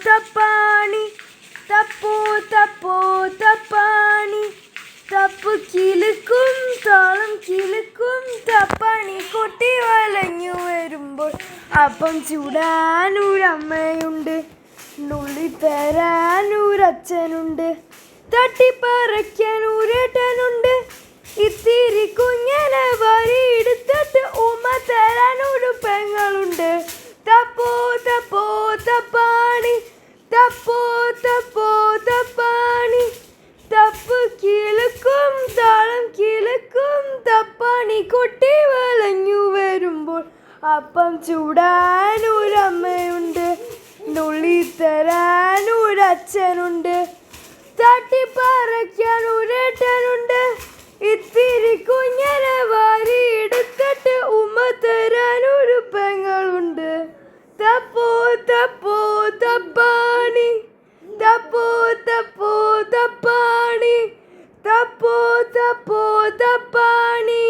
തപ്പാണി തപ്പോ തപ്പോ തപ്പാണി തപ്പ് കിലുക്കും താളം കിലുക്കും തപ്പാണി കൊട്ടി വലഞ്ഞു വരുമ്പോൾ അപ്പം ചൂടാനൊരമ്മയുണ്ട്, നുള്ളി തരാനൊരച്ഛനുണ്ട്, തട്ടിപ്പറയ്ക്കാൻ ഒരേട്ടനുണ്ട്, ഇത്തിരി കുഞ്ഞനെ വാരി എടുത്തിട്ട് ഉമ്മ തരാനൊരു പെങ്ങളുണ്ട്. തപ്പോ തപ്പോ തപ്പാണി തപ്പോ തപ്പോ തപ്പാണി തപ്പ് കിലുക്കും താളം കിലുക്കും തപ്പാണി കൊട്ടി വലഞ്ഞു വരുമ്പോൾ അപ്പം ചൂടാനൊരമ്മയുണ്ട്, നുള്ളി തരാനൊരച്ഛനുണ്ട്, തട്ടിപ്പറയ്ക്കാൻ ഒരേട്ടനുണ്ട്, ഇത്തിരി കുഞ്ഞനെ വാരി എടുത്തിട്ട് ഉമ്മ തരാനൊരു പെങ്ങളുണ്ട്. തപ്പോ തപ്പോ തപ്പാണി തപ്പോ തപ്പോ തപ്പാണി തപ്പോ തപ്പോ തപ്പാണി.